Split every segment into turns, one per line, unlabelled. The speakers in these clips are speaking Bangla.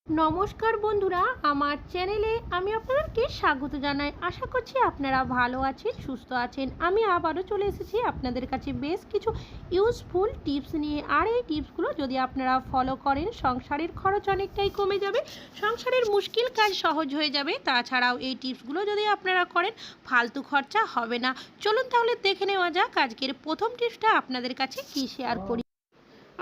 নমস্কার বন্ধুরা, আমার চ্যানেলে আমি আপনাদেরকে স্বাগত জানাই। আশা করছি আপনারা ভালো আছেন, সুস্থ আছেন। আমি আবারও চলে এসেছি আপনাদের কাছে বেশ কিছু ইউজফুল টিপস নিয়ে। আর এই টিপসগুলো যদি আপনারা ফলো করেন, সংসারের খরচ অনেকটাই কমে যাবে, সংসারের মুশকিল কাজ সহজ হয়ে যাবে। তাছাড়াও এই টিপসগুলো যদি আপনারা করেন, ফালতু খরচা হবে না। চলুন তাহলে দেখে নেওয়া যাক আজকের প্রথম টিপসটা আপনাদের কাছে কী শেয়ার করি।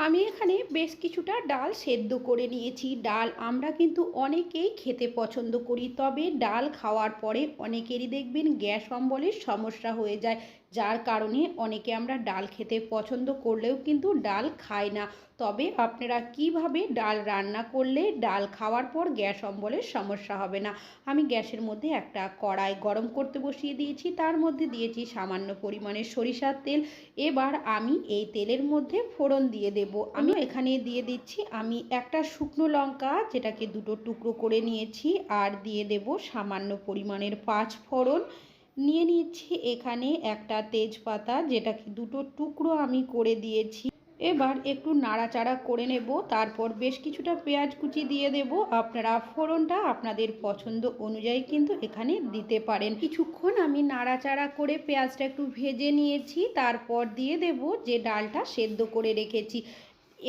আমি এখানে বেশ কিছুটা ডাল সেদ্ধ করে নিয়েছি। ডাল আমরা কিন্তু অনেকেই খেতে পছন্দ করি, তবে ডাল খাওয়ার পরে অনেকেরই দেখবেন গ্যাস অম্বলের সমস্যা হয়ে যায়, যার কারণে অনেকে আমরা ডাল খেতে পছন্দ করলেও কিন্তু ডাল খাই না। তবে আপনারা কিভাবে ডাল রান্না করলে ডাল খাওয়ার পর গ্যাস অম্বলের সমস্যা হবে না। আমি গ্যাসের মধ্যে একটা কড়াই গরম করতে বসিয়ে দিয়েছি, তার মধ্যে দিয়েছি সামান্য পরিমাণে সরিষার তেল। এবার আমি এই তেলের মধ্যে ফোড়ন দিয়ে দেব। আমি এখানে দিয়ে দিচ্ছি আমি একটা শুকনো লঙ্কা, যেটাকে দুটো টুকরো করে নিয়েছি, আর দিয়ে দেব সামান্য পরিমাণের 5 ফোড়ন। নিয়ে নিচ্ছি এখানে একটা তেজপাতা, যেটাকে দুটো টুকরো আমি করে দিয়েছি। এবার একটু নাড়াচাড়া করে নেব, তারপর বেশ কিছুটা পেঁয়াজ কুচি দিয়ে দেব। আপনারা ফোড়নটা আপনাদের পছন্দ অনুযায়ী কিন্তু এখানে দিতে পারেন। কিছুক্ষণ আমি নাড়াচাড়া করে পেঁয়াজটা একটু ভেজে নিয়েছি, তারপর দিয়ে দেব যে ডালটা সেদ্ধ করে রেখেছি।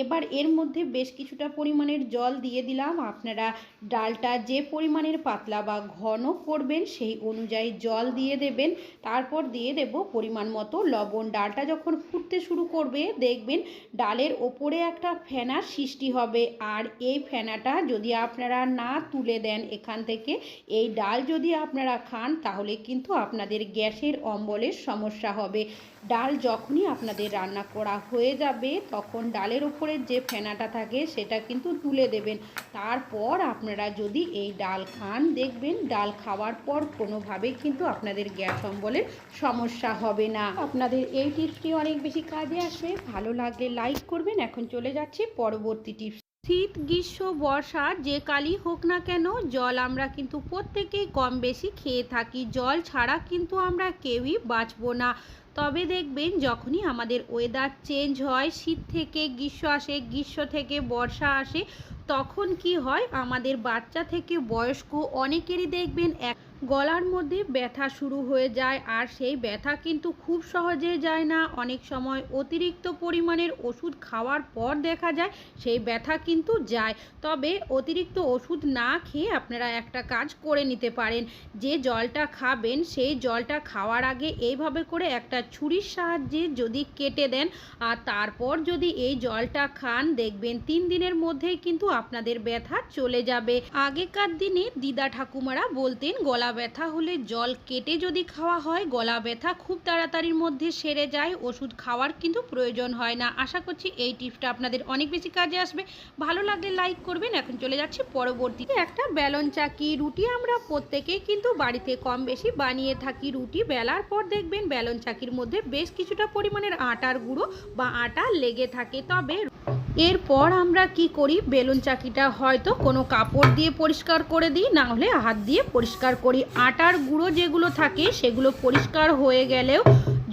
এবার এর মধ্যে বেশ কিছুটা পরিমাণের জল দিয়ে দিলাম। আপনারা ডালটা যে পরিমাণের পাতলা বা ঘন করবেন সেই অনুযায়ী জল দিয়ে দেবেন। তারপর দিয়ে দেব পরিমাণ মতো লবণ। ডালটা যখন ফুটতে শুরু করবে দেখবেন ডালের ওপরে একটা ফেনার সৃষ্টি হবে, আর এই ফেনাটা যদি আপনারা না তুলে দেন এখান থেকে, এই ডাল যদি আপনারা খান, তাহলে কিন্তু আপনাদের গ্যাসের অম্বলের সমস্যা হবে। ডাল যখনই আপনাদের রান্না করা হয়ে যাবে, তখন ডালের ওপরে যে ফেনাটা থাকে সেটা কিন্তু তুলে দেবেন। তারপর আপনারা যদি এই ডাল খান, দেখবেন ডাল খাওয়ার পর কোনোভাবেই কিন্তু আপনাদের গ্যাস অম্বলের সমস্যা হবে না। আপনাদের এই টিপসটি অনেক বেশি কাজে আসবে। ভালো লাগলে লাইক করবেন। এখন চলে যাচ্ছি পরবর্তী টিপস। শীত, গ্রীষ্ম, বর্ষা যে কালই হোক না কেন, জল আমরা কিন্তু প্রত্যেকেই কম বেশি খেয়ে থাকি। জল ছাড়া কিন্তু আমরা কেউই বাঁচবো না। তবে দেখবেন যখনই আমাদের ওয়েদার চেঞ্জ হয়, শীত থেকে গ্রীষ্ম আসে, গ্রীষ্ম থেকে বর্ষা আসে, তখন কি হয়, আমাদের বাচ্চা থেকে বয়স্ক অনেকেরই দেখবেন গলার মধ্যে ব্যথা শুরু হয়ে যায়। আর সেই ব্যথা কিন্তু খুব সহজে যায় না, অনেক সময় অতিরিক্ত পরিমাণের ওষুধ খাওয়ার পর দেখা যায় সেই ব্যথা কিন্তু যায়। তবে অতিরিক্ত ওষুধ না খেয়ে আপনারা একটা কাজ করে নিতে পারেন। যে জলটা খাবেন সেই জলটা খাওয়ার আগে এইভাবে করে একটা ছুরির সাহায্যে যদি কেটে দেন, আর তারপর যদি এই জলটা খান, দেখবেন 3 দিনের মধ্যেই কিন্তু আপনাদের ব্যথা চলে যাবে। আগেকার দিনে দিদা ঠাকুমারা বলতেন, গলা ব্যথা হলে জল কেটে যদি খাওয়া হয়, গলা ব্যথা খুব তাড়াতাড়ির মধ্যে সেরে যায়, ওষুধ খাওয়ার কিন্তু প্রয়োজন হয় না। আশা করছি এই টিপসটা আপনাদের অনেক বেশি কাজে আসবে। ভালো লাগলে লাইক করবেন। এখন চলে যাচ্ছি পরবর্তীতে। একটা বেলন চাকি। রুটি আমরা প্রত্যেকেই কিন্তু বাড়িতে কম বেশি বানিয়ে থাকি। রুটি বেলার পর দেখবেন বেলন চাকির মধ্যে বেশ কিছুটা পরিমাণের আটার গুঁড়ো বা আটা লেগে থাকে। তবে এরপর আমরা কি করি, বেলুন চাকিটা হয়তো কোনো কাপড় দিয়ে পরিষ্কার করে দিই, না হলে হাত দিয়ে পরিষ্কার করি। আটার গুঁড়ো যেগুলো থাকে সেগুলো পরিষ্কার হয়ে গেলেও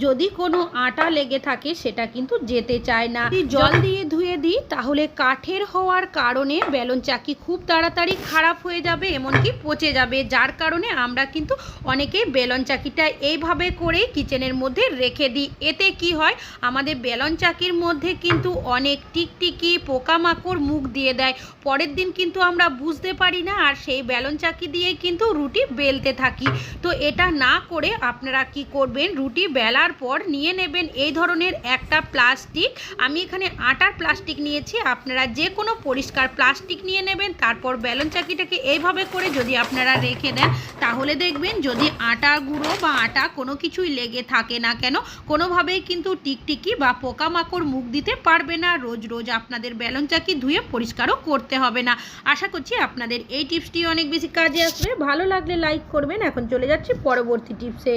যদি কোনো আটা লেগে থাকে সেটা কিন্তু যেতে চায় না। জল দিয়ে ধুয়ে দিই, তাহলে কাঠের হওয়ার কারণে বেলুন চাকি খুব তাড়াতাড়ি খারাপ হয়ে যাবে, এমনকি পচে যাবে। যার কারণে আমরা কিন্তু অনেকেই বেলুন চাকিটা এইভাবে করে কিচেনের মধ্যে রেখে দিই। এতে কি হয়, আমাদের বেলুন চাকির মধ্যে কিন্তু অনেক টিকটিকি পোকামাকড় মুখ দিয়ে দেয়। পরের দিন কিন্তু আমরা বুঝতে পারি না, আর সেই বেলুন চাকি দিয়ে কিন্তু রুটি বেলতে থাকি। তো এটা না করে আপনারা কি করবেন, রুটি বেলার পর নিয়ে নেবেন এই ধরনের একটা প্লাস্টিক। আমি এখানে আটার প্লাস্টিক নিয়েছি, আপনারা যে কোনো পরিষ্কার প্লাস্টিক নিয়ে নেবেন। তারপর বেলুন চাকিটাকে এইভাবে করে যদি আপনারা রেখে দেন, তাহলে দেখবেন যদি আটা গুঁড়ো বা আটা কোনো কিছুই লেগে থাকে না কেন, কোনোভাবেই কিন্তু টিকটিকি বা পোকামাকড় মুখ দিতে পারবে না। রোজ রোজ আপনাদের বেলুন চাকি ধুয়ে পরিষ্কারও করতে হবে না। আশা করছি আপনাদের এই টিপসটি অনেক বেশি কাজে আসবে। ভালো লাগলে লাইক করবেন। এখন চলে যাচ্ছি পরবর্তী টিপসে।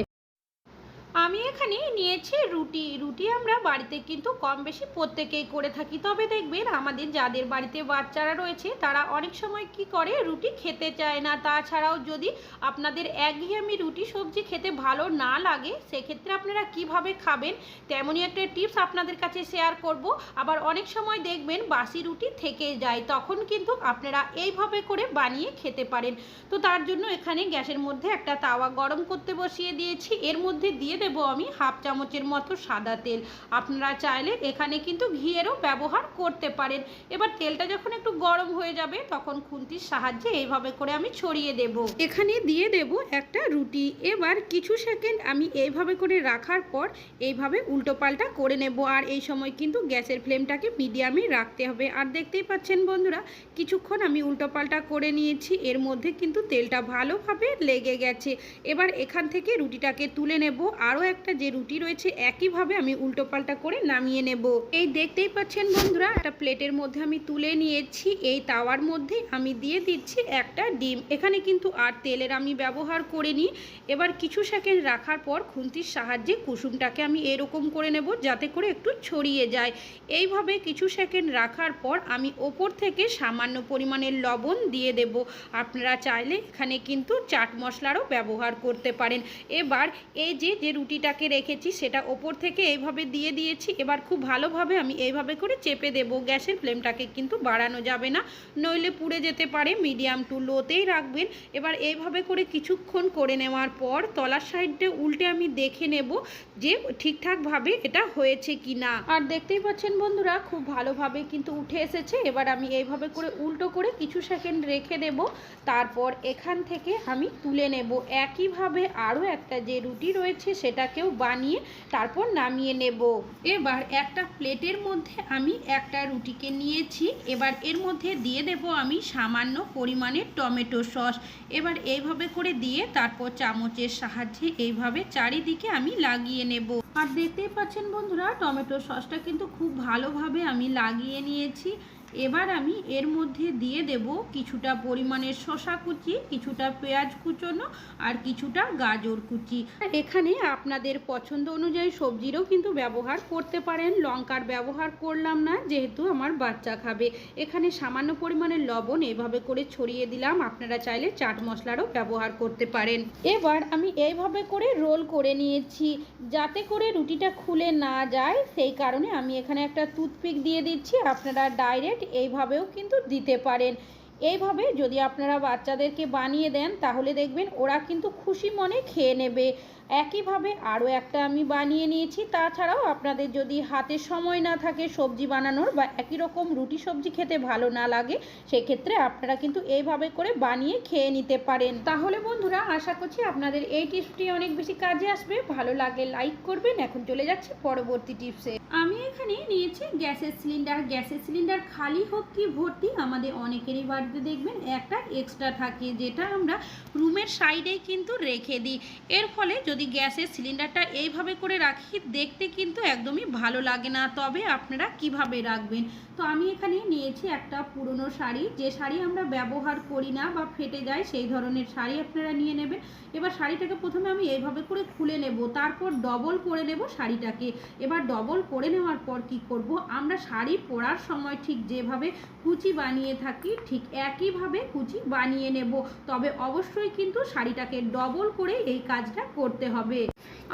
আমি এখানে নিয়েছি রুটি আমরা বাড়িতে কিন্তু কম বেশি প্রত্যেকেই করে থাকি, তবে দেখবেন আমাদের যাদের বাড়িতে বাচ্চারা রয়েছে তারা অনেক সময় কি করে রুটি খেতে চায় না। তাছাড়াও যদি আপনাদের একঘেয়েমি রুটি সবজি খেতে ভালো না লাগে সেক্ষেত্রে আপনারা কিভাবে খাবেন তেমনই একটা টিপস আপনাদের কাছে শেয়ার করব। আবার অনেক সময় দেখবেন বাসি রুটি থেকে যায়, তখন কিন্তু আপনারা এইভাবে করে বানিয়ে খেতে পারেন। তো তার জন্য এখানে গ্যাসের মধ্যে একটা তাওয়া গরম করতে বসিয়ে দিয়েছি। এর মধ্যে দিয়ে দেবো আমি হাফ চামচের মতো সাদা তেল। আপনারা চাইলে এখানে কিন্তু ঘিয়েরও ব্যবহার করতে পারেন। এবার তেলটা যখন একটু গরম হয়ে যাবে তখন খুন্তির সাহায্যে এইভাবে করে আমি ছড়িয়ে দেব। এখানে দিয়ে দেব একটা রুটি। এবার কিছু সেকেন্ড আমি এইভাবে করে রাখার পর এইভাবে উল্টো পাল্টা করে নেব। আর এই সময় কিন্তু গ্যাসের ফ্লেমটাকে মিডিয়ামে রাখতে হবে। আর দেখতেই পাচ্ছেন বন্ধুরা কিছুক্ষণ আমি উল্টো পাল্টা করে নিয়েছি, এর মধ্যে কিন্তু তেলটা ভালোভাবে লেগে গেছে। এবার এখান থেকে রুটিটাকে তুলে নেব। আরও একটা যে রুটি রয়েছে একইভাবে আমি উল্টো পাল্টা করে নামিয়ে নেব। এই দেখতেই পাচ্ছেন বন্ধুরা একটা প্লেটের মধ্যে আমি তুলে নিয়েছি। এই তাওয়ার মধ্যে আমি দিয়ে দিচ্ছি একটা ডিম। এখানে কিন্তু আর তেলের আমি ব্যবহার করিনি। এবার কিছু সেকেন্ড রাখার পর খুন্তির সাহায্যে কুসুমটাকে আমি এরকম করে নেব যাতে করে একটু ছড়িয়ে যায়। এইভাবে কিছু সেকেন্ড রাখার পর আমি ওপর থেকে সামান্য পরিমাণের লবণ দিয়ে দেব। আপনারা চাইলে এখানে কিন্তু চাট মশলারও ব্যবহার করতে পারেন। এবার এই যে রুটিটাকে রেখেছি সেটা ওপর থেকে এইভাবে দিয়ে দিয়েছি। এবার খুব ভালোভাবে আমি এইভাবে করে চেপে দেব। গ্যাসের ফ্লেমটাকে কিন্তু বাড়ানো যাবে না, নইলে পুড়ে যেতে পারে। মিডিয়াম টু লোতেই রাখবেন। এবার এইভাবে করে কিছুক্ষণ করে নেওয়ার পর তলার সাইডে উল্টে আমি দেখে নেব যে ঠিকঠাকভাবে এটা হয়েছে কি না। আর দেখতেই পাচ্ছেন বন্ধুরা খুব ভালোভাবে কিন্তু উঠে এসেছে। এবার আমি এইভাবে করে উল্টো করে কিছু সেকেন্ড রেখে দেব। তারপর এখান থেকে আমি তুলে নেব। একইভাবে আরও একটা যে রুটি রয়েছে সেটাকেও বানিয়ে তারপর নামিয়ে নেব। এবার একটা প্লেটের মধ্যে আমি একটা রুটিকে নিয়েছি। এবার এর মধ্যে দিয়ে দেব আমি সামান্য পরিমাণের টমেটো সস। এবার এইভাবে করে দিয়ে তারপর চামচের সাহায্যে এইভাবে চারিদিকে আমি লাগিয়ে নেব। আর দেখতেই পাচ্ছেন বন্ধুরা টমেটো সসটা কিন্তু খুব ভালোভাবে আমি লাগিয়ে নিয়েছি। এবার আমি এর মধ্যে দিয়ে দেব কিছুটা পরিমাণের শসা কুচি, কিছুটা পেঁয়াজ কুচোনো আর কিছুটা গাজর কুচি। এখানে আপনাদের পছন্দ অনুযায়ী সবজিরও কিন্তু ব্যবহার করতে পারেন। লঙ্কার ব্যবহার করলাম না যেহেতু আমার বাচ্চা খাবে। এখানে সামান্য পরিমাণের লবণ এইভাবে করে ছড়িয়ে দিলাম। আপনারা চাইলে চাট মশলারও ব্যবহার করতে পারেন। এবার আমি এইভাবে করে রোল করে নিয়েছি যাতে করে রুটিটা খুলে না যায়, সেই কারণে আমি এখানে একটা টুথপিক দিয়ে দিচ্ছি। আপনারা ডাইরেক্ট এইভাবেও কিন্তু দিতে পারেন। এইভাবে যদি আপনারা বাচ্চাদেরকে বানিয়ে দেন তাহলে দেখবেন ওরা কিন্তু খুশি মনে খেয়ে নেবে। একইভাবে আরও একটা আমি বানিয়ে নিয়েছি। তাছাড়াও আপনাদের যদি হাতে সময় না থাকে সবজি বানানোর বা একই রকম রুটি সবজি খেতে ভালো না লাগে সেক্ষেত্রে আপনারা কিন্তু এইভাবে করে বানিয়ে খেয়ে নিতে পারেন। তাহলে বন্ধুরা আশা করছি আপনাদের এই টিপসটি অনেক বেশি কাজে আসবে। ভালো লাগলে লাইক করবেন। এখন চলে যাচ্ছে পরবর্তী টিপসে। আমি এখানে নিয়েছি গ্যাসের সিলিন্ডার। গ্যাসের সিলিন্ডার খালি হোক কি ভর্তি আমাদের অনেকেরই বাড়িতে দেখবেন একটা এক্সট্রা থাকে যেটা আমরা রুমের সাইডেই কিন্তু রেখে দিই। এর ফলে যদি গ্যাসের সিলিন্ডারটা এইভাবে করে রাখি দেখতে কিন্তু একদমই ভালো লাগে না। তবে আপনারা কিভাবে রাখবেন, তো আমি এখানে নিয়েছি একটা পুরনো শাড়ি। যে শাড়ি আমরা ব্যবহার করি না বা ফেটে যায় সেই ধরনের শাড়ি আপনারা নিয়ে নেবেন। এবার শাড়িটাকে প্রথমে আমি এইভাবে করে খুলে নেব, তারপর ডবল করে নেব শাড়িটাকে। এবার ডবল করে নেওয়ার পর কি করব, আমরা শাড়ি পরার সময় ঠিক যেভাবে কুচি বানিয়ে থাকি ঠিক একইভাবে কুচি বানিয়ে নেব। তবে অবশ্যই কিন্তু শাড়িটাকে ডবল করে এই কাজটা করতে হবে।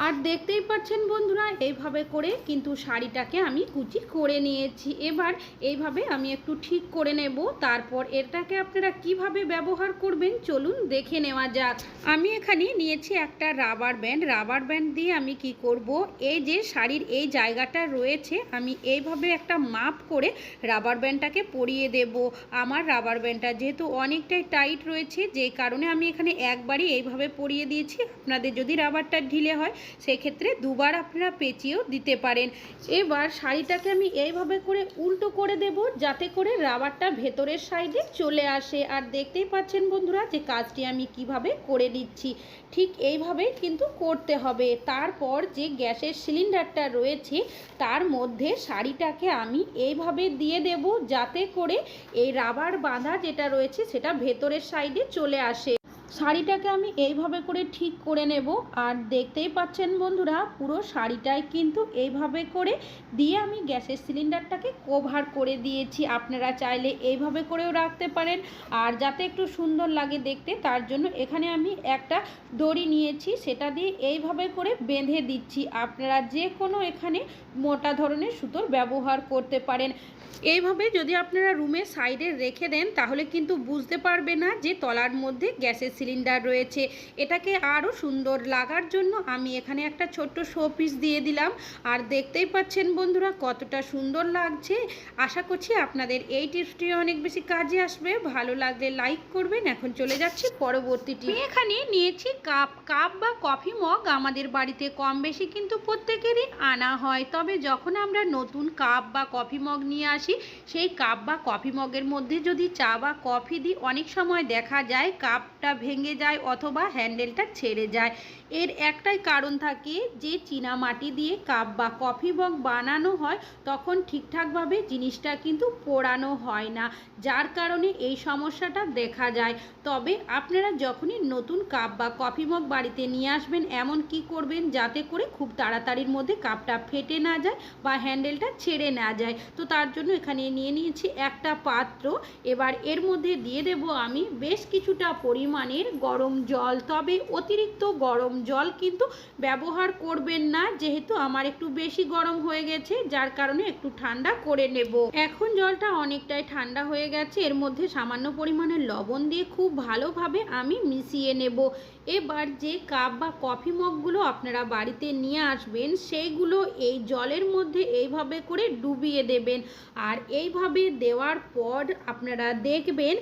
আর দেখতেই পাচ্ছেন বন্ধুরা এইভাবে করে কিন্তু শাড়িটাকে আমি কুচি করে নিয়েছি। এবার এইভাবে আমি একটু ঠিক করে নেব। তারপর এটাকে আপনারা কিভাবে ব্যবহার করবেন চলুন দেখে নেওয়া যাক। আমি এখানে নিয়েছি একটা রাবার ব্যান্ড। রাবার ব্যান্ড দিয়ে আমি কি করব, এই যে শাড়ির এই জায়গাটা রয়েছে আমি এইভাবে একটা মাপ করে রাবার ব্যান্ডটাকে পরিয়ে দেব। আমার রাবার ব্যান্ডটা যেহেতু অনেকটাই টাইট রয়েছে যে কারণে আমি এখানে একবারই এইভাবে পরিয়ে দিয়েছি। আপনাদের যদি রাবারটা ঢিলে হয় সেক্ষেত্রে দুবার আপনারা পেঁচিয়েও দিতে পারেন। এবার শাড়িটাকে আমি এইভাবে করে উল্টো করে দেব যাতে করে রাবারটা ভেতরের সাইডে চলে আসে। আর দেখতেই পাচ্ছেন বন্ধুরা যে কাজটি আমি কিভাবে করে দিচ্ছি, ঠিক এইভাবেই কিন্তু করতে হবে। তারপর যে গ্যাসের সিলিন্ডারটা রয়েছে তার মধ্যে শাড়িটাকে আমি এইভাবে দিয়ে দেব যাতে করে এই রাবার বাঁধা যেটা রয়েছে সেটা ভেতরের সাইডে চলে আসে। শাড়িটাকে আমি এইভাবে করে ঠিক করে নেব। আর দেখতেই পাচ্ছেন বন্ধুরা, পুরো শাড়িটাই কিন্তু এইভাবে করে দিয়ে আমি গ্যাসের সিলিন্ডারটাকে কভার করে দিয়েছি। আপনারা চাইলে এইভাবে করেও রাখতে পারেন। আর যাতে একটু সুন্দর লাগে দেখতে, তার জন্য এখানে আমি একটা দড়ি নিয়েছি, সেটা দিয়ে এইভাবে করে বেঁধে দিচ্ছি। আপনারা যে কোনো এখানে মোটা ধরনের সুতোর ব্যবহার করতে পারেন। এইভাবে যদি আপনারা রুমের সাইডে রেখে দেন তাহলে কিন্তু বুঝতে পারবে না যে তলার মধ্যে গ্যাসের সিলিন্ডার রয়েছে। এটাকে আরও সুন্দর লাগার জন্য আমি এখানে একটা ছোট্ট শো পিস দিয়ে দিলাম। আর দেখতেই পাচ্ছেন বন্ধুরা কতটা সুন্দর লাগছে। আশা করছি আপনাদের এই টিপসটি অনেক বেশি কাজে আসবে। ভালো লাগলে লাইক করবেন। এখন চলে যাচ্ছি পরবর্তী টিপ। আমি এখানে নিয়েছি কাপ বা কফি মগ। আমাদের বাড়িতে কম বেশি কিন্তু প্রত্যেকেরই আনা হয়, তবে যখন আমরা নতুন কাপ বা কফি মগ নিয়ে আসি, সেই কাপ বা কফি মগের মধ্যে যদি চা বা কফি দিই, অনেক সময় দেখা যায় কাপটা ভেঙে যায় অথবা হ্যান্ডেলটা ছেড়ে যায়। এর একটাই কারণ থাকে যে চীনা মাটি দিয়ে কাপ বা কফি মগ বানানো হয় তখন ঠিকঠাকভাবে জিনিসটা কিন্তু পোড়ানো হয় না, যার কারণে এই সমস্যাটা দেখা যায়। তবে আপনারা যখনই নতুন কাপ বা কফি মগ বাড়িতে নিয়ে আসবেন, এমন কি করবেন যাতে করে খুব তাড়াতাড়ির মধ্যে কাপটা ফেটে না যায় বা হ্যান্ডেলটা ছেড়ে না যায়। তো তার জন্য এখানে নিয়ে নিয়েছি একটা পাত্র। এবার এর মধ্যে দিয়ে দেব আমি বেশ কিছুটা পরিমাণের গরম জল। তবে অতিরিক্ত গরম জল কিন্তু ব্যবহার করবেন না, যেহেতু আমার একটু বেশি গরম হয়ে গেছে, যার কারণে একটু ঠান্ডা করে নেব। এখন জলটা অনেকটাই ঠান্ডা হয়ে গেছে। এর মধ্যে সামান্য পরিমাণের লবণ দিয়ে খুব ভালোভাবে আমি মিশিয়ে নেব। এবার যে কাপ বা কফি মগগুলো আপনারা বাড়িতে নিয়ে আসবেন, সেইগুলো এই জলের মধ্যে এইভাবে করে ডুবিয়ে দেবেন। আর এইভাবে দেওয়ার পর আপনারা দেখবেন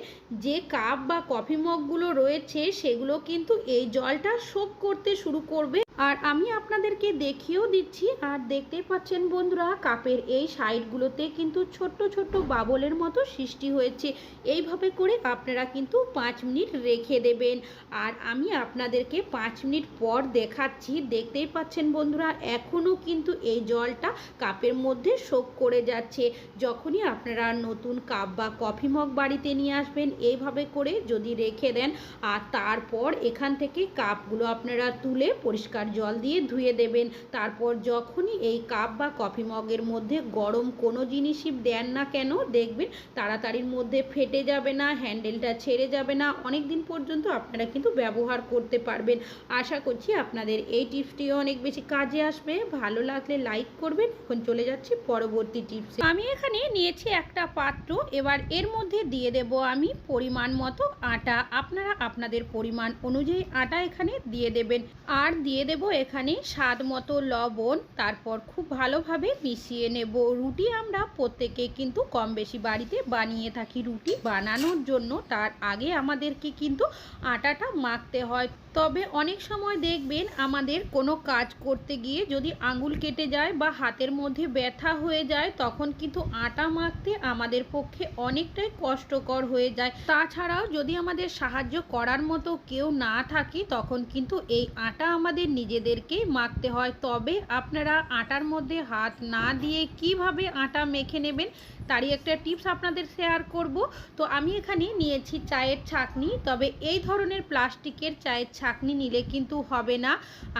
যে কাপ বা কফি মগগুলো রয়েছে সেগুলো কিন্তু এই জলটা সোক করতে শুরু করবে। আর আমি আপনাদেরকে দেখিয়েও দিচ্ছি। আর দেখতেই পাচ্ছেন বন্ধুরা, কাপের এই সাইডগুলোতে কিন্তু ছোট্ট ছোট্ট বাবলের মতো সৃষ্টি হয়েছে। এইভাবে করে আপনারা কিন্তু 5 মিনিট রেখে দেবেন। আর আমি আপনাদেরকে 5 মিনিট পর দেখাচ্ছি। দেখতেই পাচ্ছেন বন্ধুরা, এখনও কিন্তু এই জলটা কাপের মধ্যে সোক করে যাচ্ছে। যখনই আপনারা নতুন কাপ বা কফি মগ বাড়িতে নিয়ে আসবেন, এইভাবে করে যদি রেখে দেন আর তারপর এখান থেকে কাপগুলো আপনারা তুলে পরিষ্কার জল দিয়ে ধুয়ে দেবেন। তারপর যখনই এই কাপ বা কফি মগের মধ্যে গরম কোনো জিনিসই দেন না কেন, দেখবেন তাড়াতাড়ির মধ্যে ফেটে যাবে না, হ্যান্ডেলটা ছেড়ে যাবে না, অনেক দিন পর্যন্ত আপনারা কিন্তু ব্যবহার করতে পারবেন। আশা করছি আপনাদের এই টিপসটিও অনেক বেশি কাজে আসবে। ভালো লাগলে লাইক করবেন। এখন চলে যাচ্ছি পরবর্তী টিপসে। আমি এখানে নিয়েছি একটা পাত্র। এবার এর মধ্যে দিয়ে দেব আমি পরিমাণ মতো আটা। আপনারা আপনাদের পরিমাণ অনুযায়ী আটা এখানে দিয়ে দেবেন। আর দিয়ে দেব এখানে স্বাদ মতো লবণ। তারপর খুব ভালোভাবে মিশিয়ে নেব। রুটি আমরা প্রত্যেকে কিন্তু কম বেশি বাড়িতে বানিয়ে থাকি। রুটি বানানোর জন্য তার আগে আমাদেরকে কিন্তু আটাটা মাখতে হয়। তবে অনেক সময় দেখবেন আমাদের কোনো কাজ করতে গিয়ে যদি আঙুল কেটে যায় বা হাতের মধ্যে ব্যথা হয়ে যায়, তখন কিন্তু আটা মাখতে আমাদের পক্ষে অনেকটাই কষ্টকর হয়ে যায়। তাছাড়াও যদি আমাদের সাহায্য করার মতো কেউ না থাকে, তখন কিন্তু এই আটা আমাদের নিজেদেরকেই মাখতে হয়। তবে আপনারা আটার মধ্যে হাত না দিয়ে কিভাবে আটা মেখে নেবেন তারই একটা টিপস আপনাদের শেয়ার করব। তো আমি এখানে নিয়েছি চায়ের ছাঁকনি। তবে এই ধরনের প্লাস্টিকের চায়ের ছাঁকনি নিলে কিন্তু হবে না।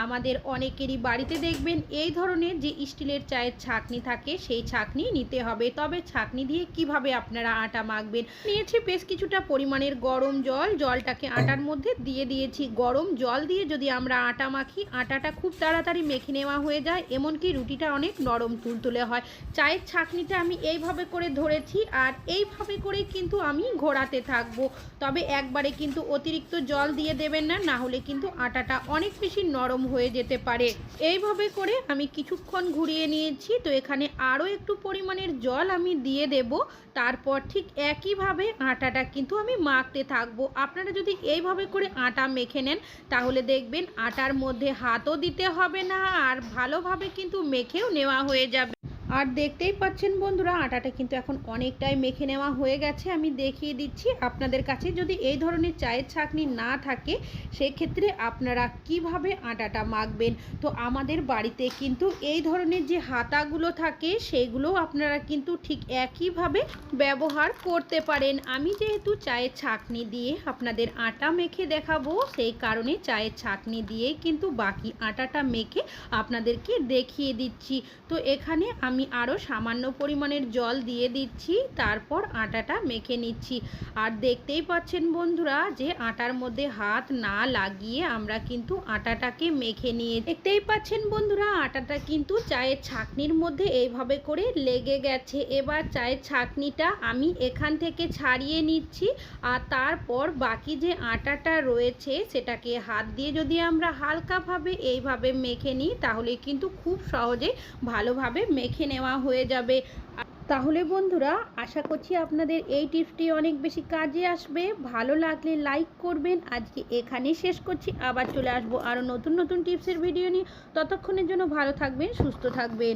আমাদের অনেকেরই বাড়িতে দেখবেন এই ধরনের যে স্টিলের চায়ের ছাঁকনি থাকে, সেই ছাঁকনি নিতে হবে। তবে ছাঁকনি দিয়ে কিভাবে আপনারা আটা মাখবেন, নিয়েছি বেশ কিছুটা পরিমাণের গরম জল। জলটাকে আটার মধ্যে দিয়ে দিয়েছি। গরম জল দিয়ে যদি আমরা আটা মাখি, আটাটা খুব তাড়াতাড়ি মেখে নেওয়া হয়ে যায়, এমনকি রুটিটা অনেক নরম তুলতুলে হয়। চায়ের ছাঁকনিটা আমি এইভাবে করে ধরেছি আর এইভাবে করে কিন্তু আমি ঘোরাতে থাকবো। তবে একবারে কিন্তু অতিরিক্ত জল দিয়ে দেবেন না, না হলে কিন্তু আটাটা অনেক বেশি নরম হয়ে যেতে পারে। এইভাবে করে আমি কিছুক্ষণ ঘুরিয়ে নিয়েছি। তো এখানে আরও একটু পরিমাণের জল আমি দিয়ে দেব। তারপর ঠিক একইভাবে আটাটা কিন্তু আমি মাখতে থাকবো। আপনারা যদি এইভাবে করে আটা মেখে নেন তাহলে দেখবেন আটার মধ্যে হাতও দিতে হবে না আর ভালোভাবে কিন্তু মেখেও নেওয়া হয়ে যাবে। আর দেখতেই পাচ্ছেন বন্ধুরা, আটাটা কিন্তু এখন অনেকটাই মেখে নেওয়া হয়ে গেছে। আমি দেখিয়ে দিচ্ছি আপনাদের কাছে যদি এই ধরনের চায়ের ছাঁকনি না থাকে সেক্ষেত্রে আপনারা কিভাবে আটাটা মাখবেন। তো আমাদের বাড়িতে কিন্তু এই ধরনের যে হাতাগুলো থাকে সেগুলো আপনারা কিন্তু ঠিক একইভাবে ব্যবহার করতে পারেন। আমি যেহেতু চায়ের ছাঁকনি দিয়ে আপনাদের আটা মেখে দেখাবো, সেই কারণে চায়ের ছাঁকনি দিয়ে কিন্তু বাকি আটাটা মেখে আপনাদেরকে দেখিয়ে দিচ্ছি। তো এখানে আমি আরও সামান্য পরিমাণের জল দিয়ে দিচ্ছি, তারপর আটাটা মেখে নিচ্ছি। আর দেখতেই পাচ্ছেন বন্ধুরা যে আটার মধ্যে হাত না লাগিয়ে আমরা কিন্তু আটাটাকে মেখে নিয়ে, দেখতেই পাচ্ছেন বন্ধুরা আটাটা কিন্তু চায়ের ছাঁকনির মধ্যে এইভাবে করে লেগে গেছে। এবার চায়ের ছাঁকনিটা আমি এখান থেকে ছাড়িয়ে নিচ্ছি, আর তারপর বাকি যে আটাটা রয়েছে সেটাকে হাত দিয়ে যদি আমরা হালকাভাবে এইভাবে মেখে নিই তাহলে কিন্তু খুব সহজে ভালোভাবে মেখে নেওয়া হয়ে যাবে। তাহলে বন্ধুরা আশা করছি আপনাদের এই টিপসটি অনেক বেশি কাজে আসবে। ভালো লাগলে লাইক করবেন। আজকে এখানেই শেষ করছি, আবার চলে আসবো আরও নতুন নতুন টিপসের ভিডিও নিয়ে। ততক্ষণের জন্য ভালো থাকবেন, সুস্থ থাকবেন।